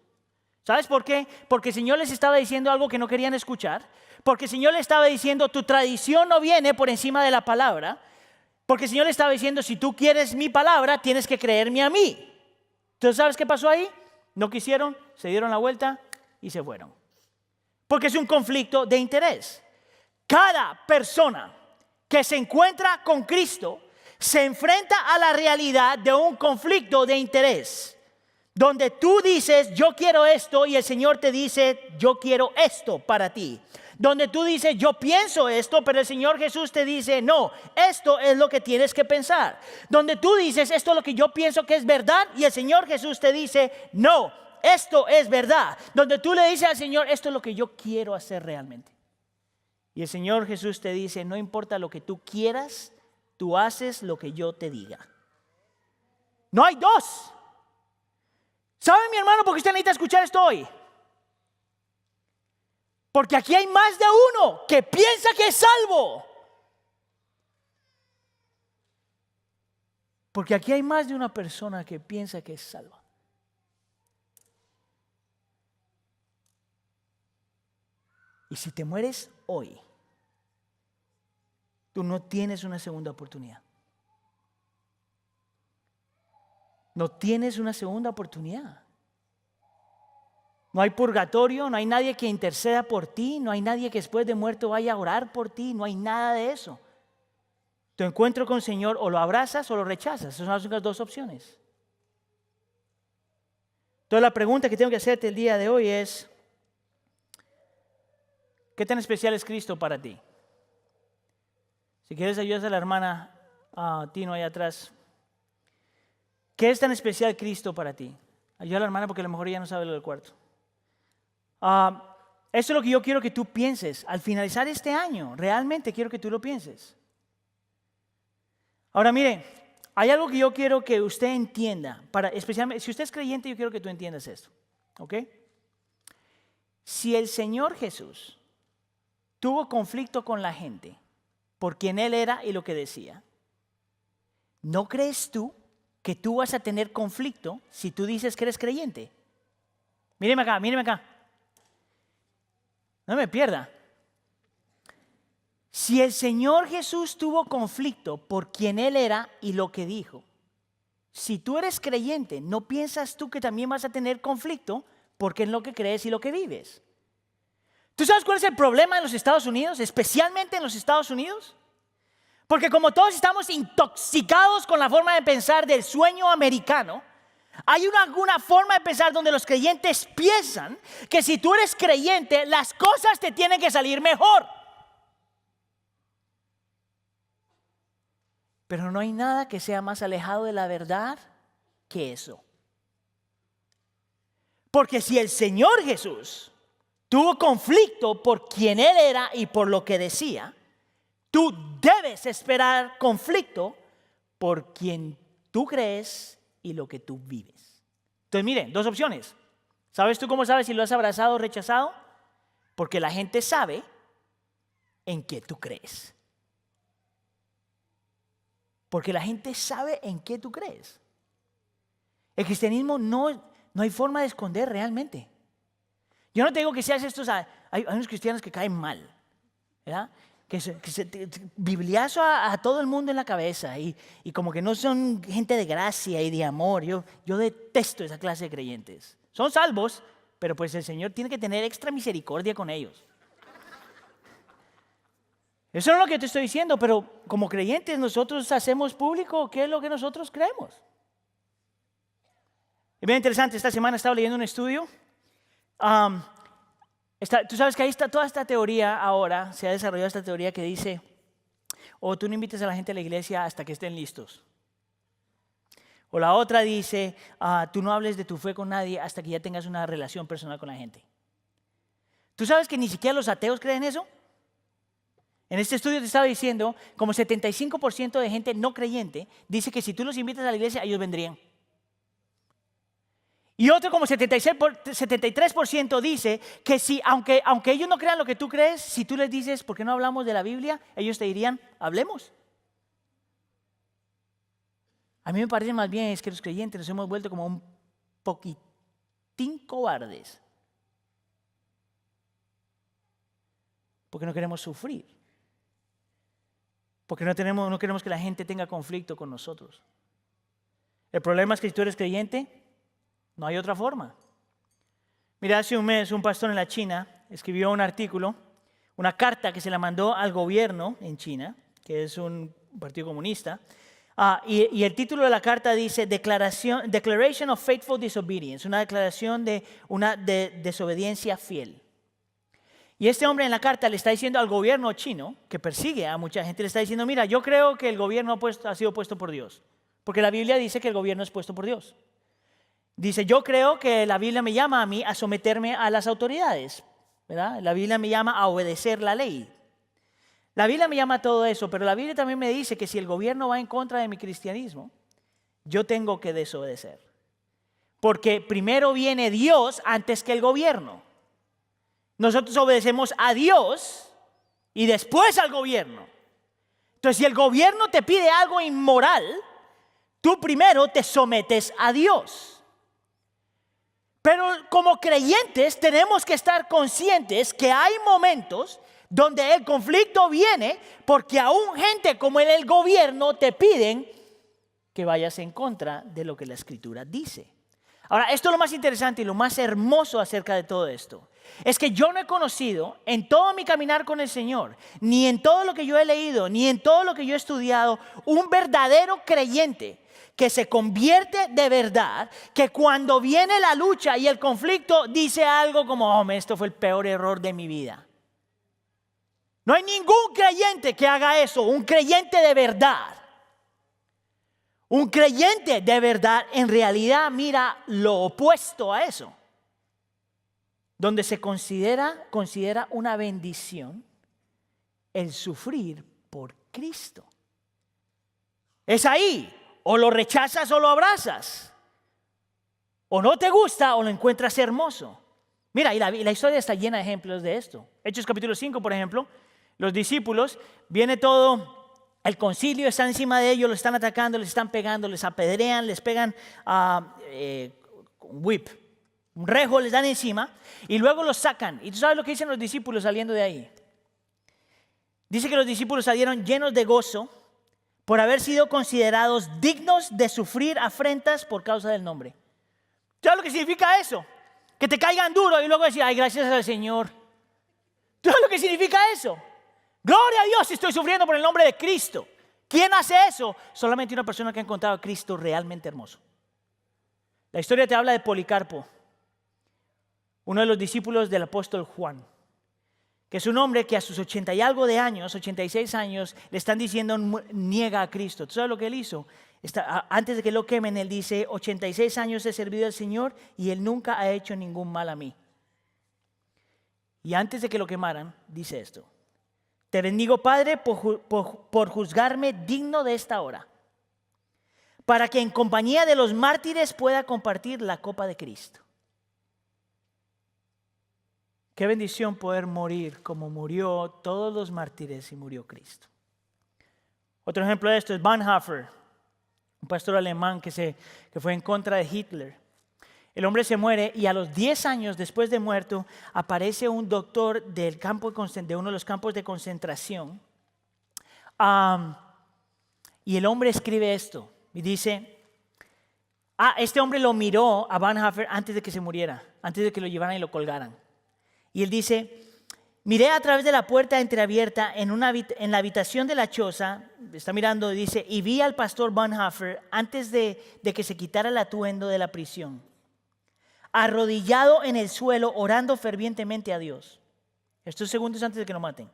¿Sabes por qué? Porque el Señor les estaba diciendo algo que no querían escuchar. Porque el Señor les estaba diciendo, tu tradición no viene por encima de la palabra. Porque el Señor le estaba diciendo, si tú quieres mi palabra, tienes que creerme a mí. Entonces, ¿sabes qué pasó ahí? No quisieron, se dieron la vuelta y se fueron. Porque es un conflicto de interés. Cada persona que se encuentra con Cristo se enfrenta a la realidad de un conflicto de interés. donde tú dices, yo quiero esto, y el Señor te dice, yo quiero esto para ti. Donde tú dices, yo pienso esto, pero el Señor Jesús te dice, no, esto es lo que tienes que pensar. Donde tú dices, esto es lo que yo pienso que es verdad, y el Señor Jesús te dice, no, esto es verdad. Donde tú le dices al Señor, esto es lo que yo quiero hacer realmente. Y el Señor Jesús te dice, no importa lo que tú quieras, tú haces lo que yo te diga. No hay dos. ¿Sabe, mi hermano, por qué usted necesita escuchar esto hoy? Porque aquí hay más de uno que piensa que es salvo. Porque aquí hay más de una persona que piensa que es salva. Y si te mueres hoy, tú no tienes una segunda oportunidad. No tienes una segunda oportunidad. No hay purgatorio, no hay nadie que interceda por ti, no hay nadie que después de muerto vaya a orar por ti, no hay nada de eso. Tu encuentro con el Señor o lo abrazas o lo rechazas, esas son las únicas dos opciones. Entonces la pregunta que tengo que hacerte el día de hoy es, ¿qué tan especial es Cristo para ti? Si quieres ayudas a la hermana Tino allá atrás. ¿Qué es tan especial Cristo para ti? Ayuda a la hermana porque a lo mejor ella no sabe lo del cuarto. Eso es lo que yo quiero que tú pienses. Al finalizar este año, realmente quiero que tú lo pienses. Ahora mire, hay algo que yo quiero que usted entienda. Especialmente, si usted es creyente, yo quiero que tú entiendas esto. ¿Ok? Si el Señor Jesús tuvo conflicto con la gente por quien Él era y lo que decía, ¿no crees tú que tú vas a tener conflicto si tú dices que eres creyente? Míreme acá, míreme acá. No me pierda. Si el Señor Jesús tuvo conflicto por quien Él era y lo que dijo, si tú eres creyente, ¿no piensas tú que también vas a tener conflicto porque es lo que crees y lo que vives? ¿Tú sabes cuál es el problema en los Estados Unidos, especialmente en los Estados Unidos? Porque como todos estamos intoxicados con la forma de pensar del sueño americano, hay alguna forma de pensar donde los creyentes piensan que si tú eres creyente, las cosas te tienen que salir mejor. Pero no hay nada que sea más alejado de la verdad que eso. Porque si el Señor Jesús tuvo conflicto por quien Él era y por lo que decía, tú debes esperar conflicto por quien tú crees y lo que tú vives. Entonces, miren, dos opciones. ¿Sabes tú cómo sabes si lo has abrazado o rechazado? Porque la gente sabe en qué tú crees. Porque la gente sabe en qué tú crees. El cristianismo no hay forma de esconder realmente. Yo no te digo que seas estos, hay unos cristianos que caen mal, ¿verdad? Que bibliazo a todo el mundo en la cabeza y como que no son gente de gracia y de amor. Yo detesto esa clase de creyentes. Son salvos, pero pues el Señor tiene que tener extra misericordia con ellos. Eso no es lo que te estoy diciendo, pero como creyentes nosotros hacemos público qué es lo que nosotros creemos. Es bien interesante, esta semana estaba leyendo un estudio. Tú sabes que ahí está toda esta teoría ahora, se ha desarrollado esta teoría que dice, tú no invites a la gente a la iglesia hasta que estén listos. O la otra dice, tú no hables de tu fe con nadie hasta que ya tengas una relación personal con la gente. ¿Tú sabes que ni siquiera los ateos creen eso? En este estudio te estaba diciendo, como 75% de gente no creyente dice que si tú los invitas a la iglesia, ellos vendrían. Y otro como 73% dice que si, aunque ellos no crean lo que tú crees, si tú les dices, ¿por qué no hablamos de la Biblia? Ellos te dirían, hablemos. A mí me parece más bien es que los creyentes nos hemos vuelto como un poquitín cobardes. Porque no queremos sufrir. Porque no queremos que la gente tenga conflicto con nosotros. El problema es que si tú eres creyente, no hay otra forma. Mira, hace un mes un pastor en la China escribió un artículo, una carta que se la mandó al gobierno en China, que es un partido comunista, Y el título de la carta dice Declaration of Faithful Disobedience, una declaración de una desobediencia fiel. Y este hombre en la carta le está diciendo al gobierno chino, que persigue a mucha gente, le está diciendo, mira, yo creo que el gobierno ha sido puesto por Dios. Porque la Biblia dice que el gobierno es puesto por Dios. Dice, yo creo que la Biblia me llama a mí a someterme a las autoridades, ¿verdad? La Biblia me llama a obedecer la ley. La Biblia me llama a todo eso, pero la Biblia también me dice que si el gobierno va en contra de mi cristianismo, yo tengo que desobedecer. Porque primero viene Dios antes que el gobierno. Nosotros obedecemos a Dios y después al gobierno. Entonces, si el gobierno te pide algo inmoral, tú primero te sometes a Dios. Pero como creyentes tenemos que estar conscientes que hay momentos donde el conflicto viene porque aún gente como el gobierno te piden que vayas en contra de lo que la Escritura dice. Ahora, esto es lo más interesante y lo más hermoso acerca de todo esto. Es que yo no he conocido en todo mi caminar con el Señor, ni en todo lo que yo he leído, ni en todo lo que yo he estudiado, un verdadero creyente que se convierte de verdad, que cuando viene la lucha y el conflicto dice algo como, oh, esto fue el peor error de mi vida. No hay ningún creyente que haga eso, un creyente de verdad. Un creyente de verdad en realidad mira lo opuesto a eso. Donde se considera una bendición el sufrir por Cristo. Es ahí, o lo rechazas o lo abrazas. O no te gusta o lo encuentras hermoso. Mira, y la historia está llena de ejemplos de esto. Hechos capítulo 5, por ejemplo, los discípulos, viene todo el concilio, está encima de ellos, los están atacando, les están pegando, les apedrean, les pegan un whip, un rejo les dan encima y luego los sacan. ¿Y tú sabes lo que dicen los discípulos saliendo de ahí? Dice que los discípulos salieron llenos de gozo por haber sido considerados dignos de sufrir afrentas por causa del nombre. ¿Sabes lo que significa eso? Que te caigan duro y luego decir, ay, gracias al Señor. ¿Sabes lo que significa eso? Gloria a Dios, estoy sufriendo por el nombre de Cristo. ¿Quién hace eso? Solamente una persona que ha encontrado a Cristo realmente hermoso. La historia te habla de Policarpo, uno de los discípulos del apóstol Juan, que es un hombre que a sus 80 y algo de años, 86 años, le están diciendo niega a Cristo. ¿Tú sabes lo que él hizo? Antes de que lo quemen, él dice, 86 años he servido al Señor y Él nunca ha hecho ningún mal a mí. Y antes de que lo quemaran, dice esto. Te bendigo, Padre, por juzgarme digno de esta hora, para que en compañía de los mártires pueda compartir la copa de Cristo. Qué bendición poder morir como murió todos los mártires y murió Cristo. Otro ejemplo de esto es Bonhoeffer, un pastor alemán que fue en contra de Hitler. El hombre se muere y a los 10 años después de muerto aparece un doctor de uno de los campos de concentración. Y el hombre escribe esto y dice, este hombre lo miró a Bonhoeffer antes de que se muriera, antes de que lo llevaran y lo colgaran. Y él dice, miré a través de la puerta entreabierta en la habitación de la choza, está mirando, dice, y vi al pastor Bonhoeffer antes de que se quitara el atuendo de la prisión, arrodillado en el suelo, orando fervientemente a Dios. Estos segundos antes de que lo maten.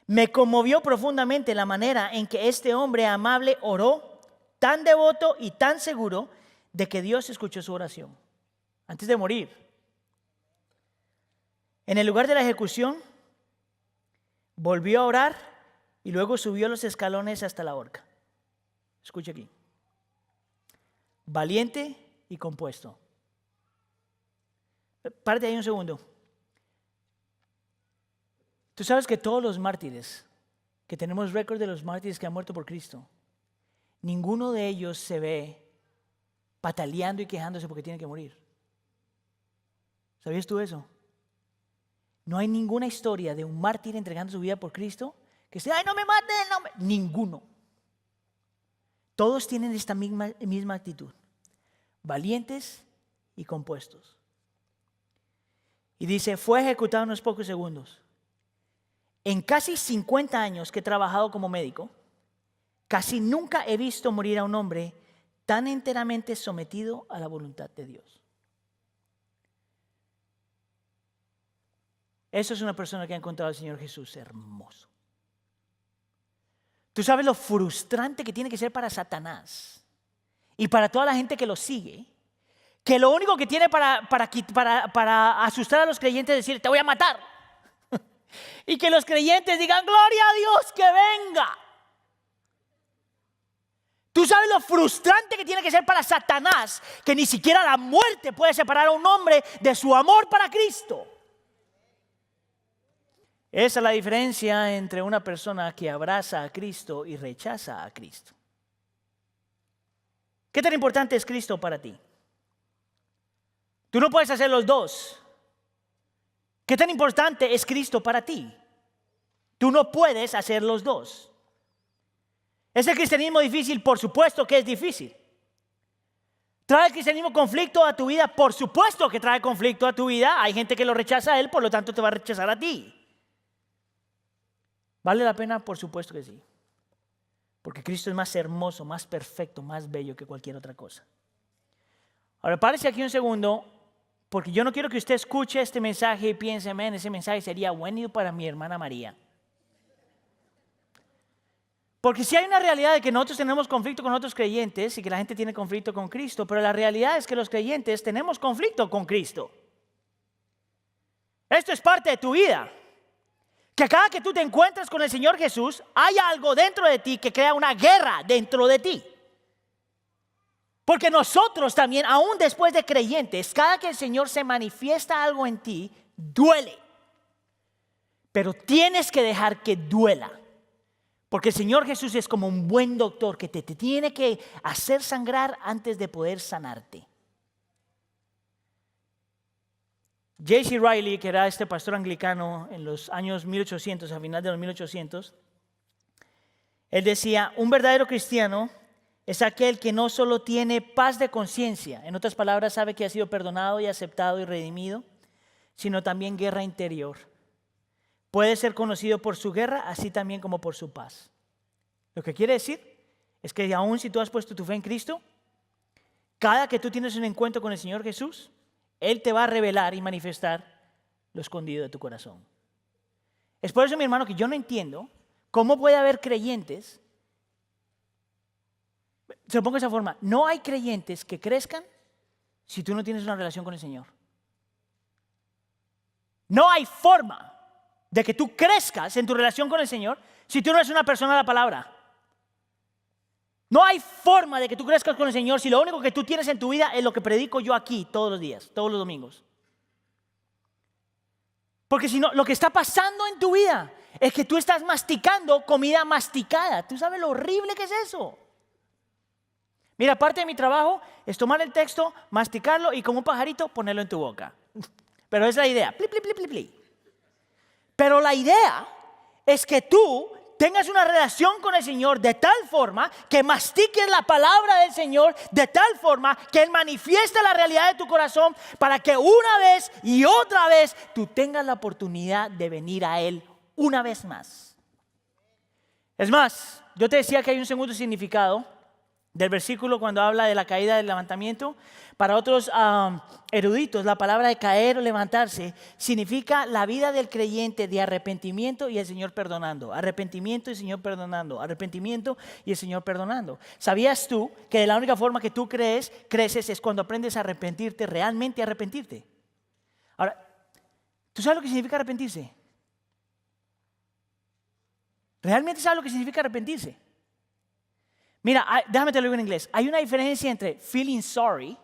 Me conmovió profundamente la manera en que este hombre amable oró, tan devoto y tan seguro de que Dios escuchó su oración. Antes de morir. En el lugar de la ejecución, volvió a orar y luego subió los escalones hasta la horca. Escuche aquí. Valiente y compuesto. Párate ahí un segundo. Tú sabes que todos los mártires, que tenemos récord de los mártires que han muerto por Cristo, ninguno de ellos se ve pataleando y quejándose porque tiene que morir. ¿Sabías tú eso? No hay ninguna historia de un mártir entregando su vida por Cristo que esté, ay, no me maten, no me... Ninguno. Todos tienen esta misma actitud. Valientes y compuestos. Y dice, fue ejecutado en unos pocos segundos. En casi 50 años que he trabajado como médico, casi nunca he visto morir a un hombre tan enteramente sometido a la voluntad de Dios. Eso es una persona que ha encontrado al Señor Jesús hermoso. Tú sabes lo frustrante que tiene que ser para Satanás y para toda la gente que lo sigue, que lo único que tiene para asustar a los creyentes es decir, te voy a matar. Y que los creyentes digan, gloria a Dios, que venga. Tú sabes lo frustrante que tiene que ser para Satanás, que ni siquiera la muerte puede separar a un hombre de su amor para Cristo. Esa es la diferencia entre una persona que abraza a Cristo y rechaza a Cristo. ¿Qué tan importante es Cristo para ti? Tú no puedes hacer los dos. ¿Qué tan importante es Cristo para ti? Tú no puedes hacer los dos. ¿Es el cristianismo difícil? Por supuesto que es difícil. ¿Trae el cristianismo conflicto a tu vida? Por supuesto que trae conflicto a tu vida. Hay gente que lo rechaza a él, por lo tanto te va a rechazar a ti. ¿Vale la pena? Por supuesto que sí. Porque Cristo es más hermoso, más perfecto, más bello que cualquier otra cosa. Ahora, párese aquí un segundo, porque yo no quiero que usted escuche este mensaje y piense, man, ese mensaje sería bueno para mi hermana María. Porque sí hay una realidad de que nosotros tenemos conflicto con otros creyentes y que la gente tiene conflicto con Cristo, pero la realidad es que los creyentes tenemos conflicto con Cristo. Esto es parte de tu vida. Que cada que tú te encuentras con el Señor Jesús, hay algo dentro de ti que crea una guerra dentro de ti. Porque nosotros también, aún después de creyentes, cada que el Señor se manifiesta algo en ti, duele. Pero tienes que dejar que duela. Porque el Señor Jesús es como un buen doctor que te tiene que hacer sangrar antes de poder sanarte. J.C. Riley, que era este pastor anglicano en los años 1800, a final de los 1800, él decía, un verdadero cristiano es aquel que no solo tiene paz de conciencia, en otras palabras sabe que ha sido perdonado y aceptado y redimido, sino también guerra interior. Puede ser conocido por su guerra, así también como por su paz. Lo que quiere decir es que aún si tú has puesto tu fe en Cristo, cada que tú tienes un encuentro con el Señor Jesús, Él te va a revelar y manifestar lo escondido de tu corazón. Es por eso, mi hermano, que yo no entiendo cómo puede haber creyentes, se lo pongo de esa forma, no hay creyentes que crezcan si tú no tienes una relación con el Señor. No hay forma de que tú crezcas en tu relación con el Señor si tú no eres una persona de la palabra. No hay forma de que tú crezcas con el Señor si lo único que tú tienes en tu vida es lo que predico yo aquí todos los días, todos los domingos. Porque si no, lo que está pasando en tu vida es que tú estás masticando comida masticada. ¿Tú sabes lo horrible que es eso? Mira, parte de mi trabajo es tomar el texto, masticarlo y como un pajarito ponerlo en tu boca. Pero es la idea. Pli, pli, pli, pli, pli. Pero la idea es que tú tengas una relación con el Señor de tal forma que mastiques la palabra del Señor de tal forma que Él manifieste la realidad de tu corazón para que una vez y otra vez tú tengas la oportunidad de venir a Él una vez más. Es más, yo te decía que hay un segundo significado del versículo cuando habla de la caída del levantamiento. Para otros eruditos, la palabra de caer o levantarse significa la vida del creyente de arrepentimiento y el Señor perdonando. Arrepentimiento y el Señor perdonando. Arrepentimiento y el Señor perdonando. ¿Sabías tú que de la única forma que tú creces es cuando aprendes a arrepentirte, realmente arrepentirte? Ahora, ¿tú sabes lo que significa arrepentirse? ¿Realmente sabes lo que significa arrepentirse? Mira, déjame te lo digo en inglés. Hay una diferencia entre feeling sorry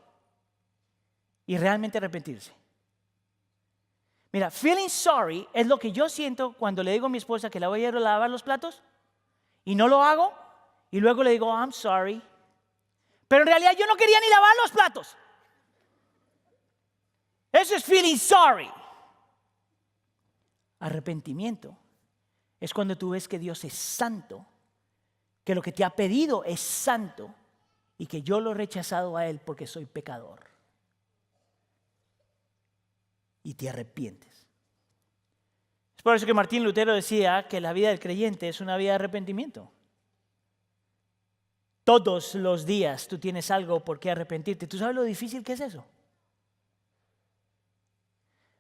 y realmente arrepentirse. Mira, feeling sorry es lo que yo siento cuando le digo a mi esposa que la voy a ir a lavar los platos y no lo hago y luego le digo, I'm sorry. Pero en realidad yo no quería ni lavar los platos. Eso es feeling sorry. Arrepentimiento es cuando tú ves que Dios es santo, que lo que te ha pedido es santo y que yo lo he rechazado a Él porque soy pecador. Y te arrepientes. Es por eso que Martín Lutero decía que la vida del creyente es una vida de arrepentimiento. Todos los días tú tienes algo por qué arrepentirte. ¿Tú sabes lo difícil que es eso?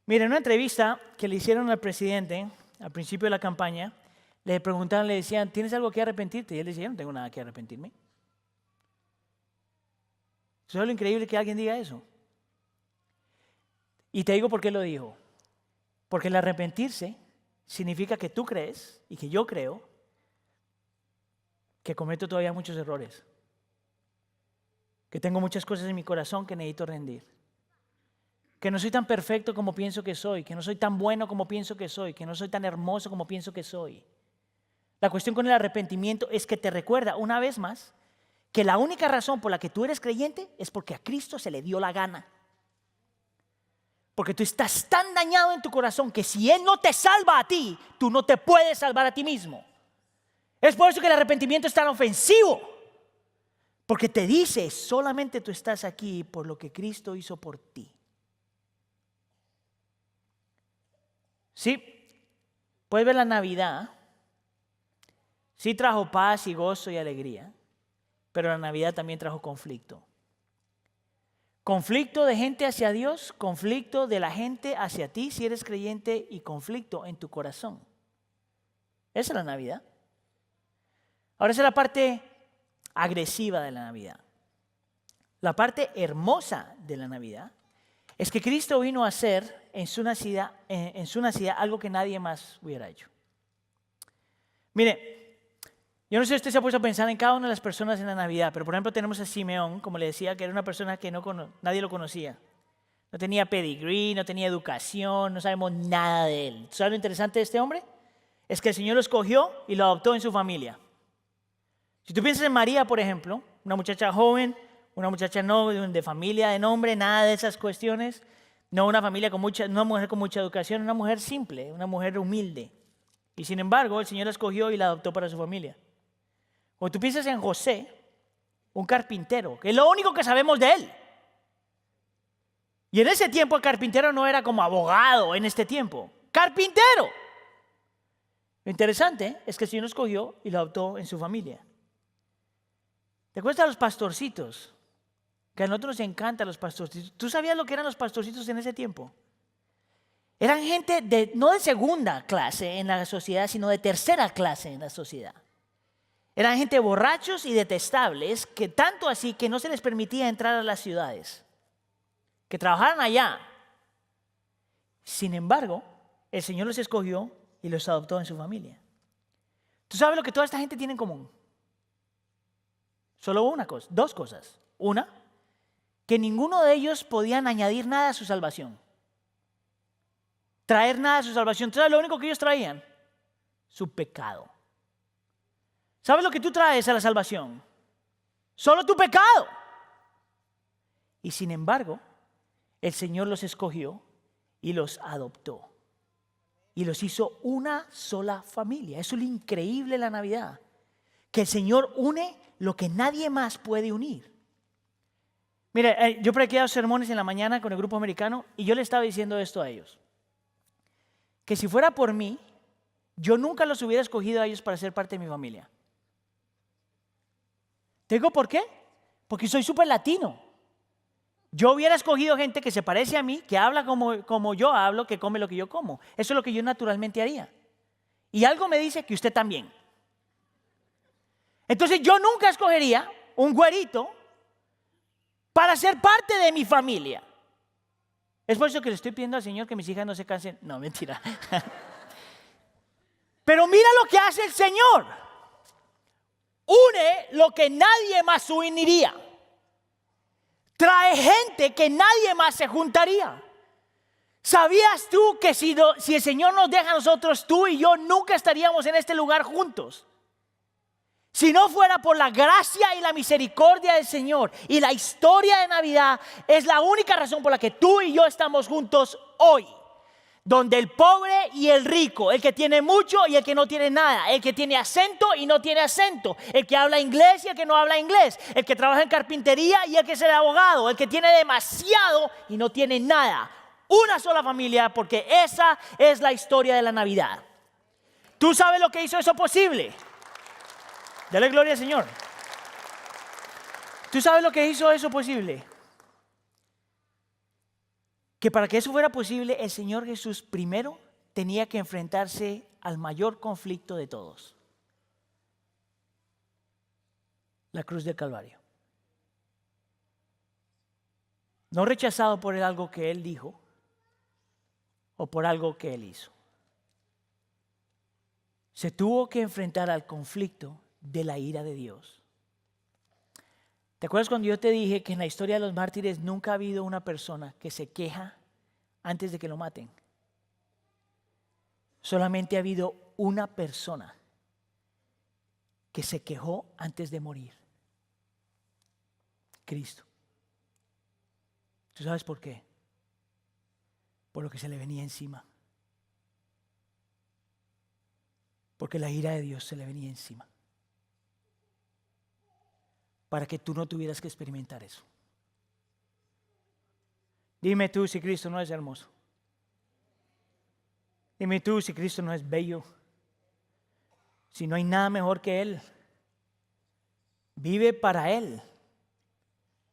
Mira, en una entrevista que le hicieron al presidente al principio de la campaña, le preguntaron, le decían, ¿tienes algo que arrepentirte? Y él decía, yo no tengo nada que arrepentirme. ¿Sabes lo increíble que alguien diga eso? Y te digo por qué lo dijo. Porque el arrepentirse significa que tú crees y que yo creo que cometo todavía muchos errores, que tengo muchas cosas en mi corazón que necesito rendir, que no soy tan perfecto como pienso que soy, que no soy tan bueno como pienso que soy, que no soy tan hermoso como pienso que soy. La cuestión con el arrepentimiento es que te recuerda una vez más que la única razón por la que tú eres creyente es porque a Cristo se le dio la gana. Porque tú estás tan dañado en tu corazón que si Él no te salva a ti, tú no te puedes salvar a ti mismo. Es por eso que el arrepentimiento es tan ofensivo. Porque te dice, solamente tú estás aquí por lo que Cristo hizo por ti. Sí, puedes ver la Navidad. Sí trajo paz y gozo y alegría. Pero la Navidad también trajo conflicto. Conflicto de gente hacia Dios, conflicto de la gente hacia ti si eres creyente y conflicto en tu corazón. Esa es la Navidad. Ahora esa es la parte agresiva de la Navidad. La parte hermosa de la Navidad es que Cristo vino a hacer en su nacida algo que nadie más hubiera hecho. Mire, yo no sé si usted se ha puesto a pensar en cada una de las personas en la Navidad, pero por ejemplo tenemos a Simeón, como le decía, que era una persona que nadie lo conocía. No tenía pedigrí, no tenía educación, no sabemos nada de él. ¿Sabes lo interesante de este hombre? Es que el Señor lo escogió y lo adoptó en su familia. Si tú piensas en María, por ejemplo, una muchacha joven, una muchacha no de familia, de nombre, nada de esas cuestiones, no una familia una mujer con mucha educación, una mujer simple, una mujer humilde. Y sin embargo, el Señor la escogió y la adoptó para su familia. Cuando tú piensas en José, un carpintero, que es lo único que sabemos de él. Y en ese tiempo el carpintero no era como abogado en este tiempo. ¡Carpintero! Lo interesante es que el Señor lo escogió y lo adoptó en su familia. ¿Te acuerdas de los pastorcitos? Que a nosotros nos encantan los pastorcitos. ¿Tú sabías lo que eran los pastorcitos en ese tiempo? Eran gente no de segunda clase en la sociedad, sino de tercera clase en la sociedad. Eran gente borrachos y detestables, que tanto así que no se les permitía entrar a las ciudades, que trabajaran allá. Sin embargo, el Señor los escogió y los adoptó en su familia. ¿Tú sabes lo que toda esta gente tiene en común? Solo dos cosas. Una, que ninguno de ellos podían añadir nada a su salvación. Traer nada a su salvación. ¿Tú sabes lo único que ellos traían? Su pecado. ¿Sabes lo que tú traes a la salvación? Solo tu pecado. Y sin embargo, el Señor los escogió y los adoptó. Y los hizo una sola familia. Eso es lo increíble de la Navidad. Que el Señor une lo que nadie más puede unir. Mire, yo prediqué sermones en la mañana con el grupo americano y yo le estaba diciendo esto a ellos. Que si fuera por mí, yo nunca los hubiera escogido a ellos para ser parte de mi familia. ¿Te digo por qué? Porque soy súper latino. Yo hubiera escogido gente que se parece a mí, que habla como yo hablo, que come lo que yo como. Eso es lo que yo naturalmente haría. Y algo me dice que usted también. Entonces yo nunca escogería un güerito para ser parte de mi familia. Es por eso que le estoy pidiendo al Señor que mis hijas no se cansen. No, mentira. Pero mira lo que hace el Señor. Une lo que nadie más uniría. Trae gente que nadie más se juntaría. ¿Sabías tú que si el Señor nos deja a nosotros, tú y yo nunca estaríamos en este lugar juntos? Si no fuera por la gracia y la misericordia del Señor y la historia de Navidad, es la única razón por la que tú y yo estamos juntos hoy. Donde el pobre y el rico, el que tiene mucho y el que no tiene nada, el que tiene acento y no tiene acento, el que habla inglés y el que no habla inglés, el que trabaja en carpintería y el que es el abogado, el que tiene demasiado y no tiene nada. Una sola familia, porque esa es la historia de la Navidad. ¿Tú sabes lo que hizo eso posible? Dale gloria al Señor. ¿Tú sabes lo que hizo eso posible? Que para que eso fuera posible, el Señor Jesús primero tenía que enfrentarse al mayor conflicto de todos: la cruz del Calvario. No rechazado por algo que Él dijo o por algo que Él hizo. Se tuvo que enfrentar al conflicto de la ira de Dios. ¿Te acuerdas cuando yo te dije que en la historia de los mártires nunca ha habido una persona que se queja antes de que lo maten? Solamente ha habido una persona que se quejó antes de morir: Cristo. ¿Tú sabes por qué? Por lo que se le venía encima. Porque la ira de Dios se le venía encima. Para que tú no tuvieras que experimentar eso. Dime tú si Cristo no es hermoso. Dime tú si Cristo no es bello. Si no hay nada mejor que Él. Vive para Él.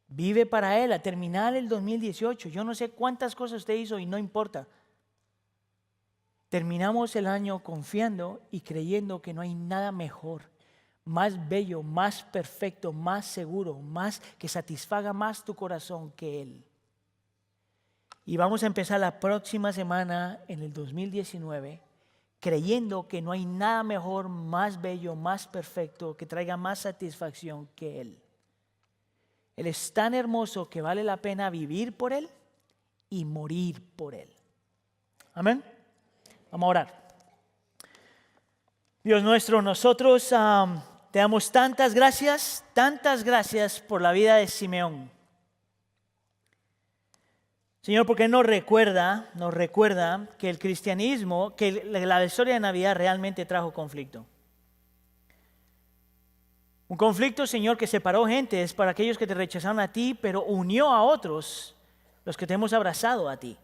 Vive para Él. A terminar el 2018. Yo no sé cuántas cosas usted hizo y no importa. Terminamos el año confiando y creyendo que no hay nada mejor, más bello, más perfecto, más seguro, más que satisfaga más tu corazón que Él. Y vamos a empezar la próxima semana en el 2019 creyendo que no hay nada mejor, más bello, más perfecto, que traiga más satisfacción que Él. Él es tan hermoso que vale la pena vivir por Él y morir por Él. Amén. Vamos a orar. Dios nuestro, nosotros te damos tantas gracias por la vida de Simeón. Señor, porque nos recuerda que el cristianismo, que la historia de Navidad realmente trajo conflicto. Un conflicto, Señor, que separó gentes para aquellos que te rechazaron a ti, pero unió a otros, los que te hemos abrazado a ti.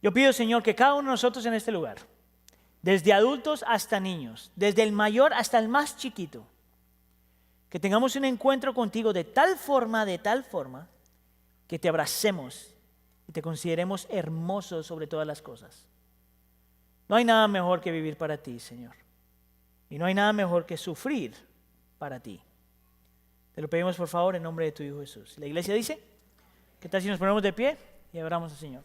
Yo pido, Señor, que cada uno de nosotros en este lugar, desde adultos hasta niños, desde el mayor hasta el más chiquito, que tengamos un encuentro contigo de tal forma, que te abracemos y te consideremos hermoso sobre todas las cosas. No hay nada mejor que vivir para ti, Señor. Y no hay nada mejor que sufrir para ti. Te lo pedimos por favor en nombre de tu Hijo Jesús. La iglesia dice, ¿qué tal si nos ponemos de pie y oramos al Señor?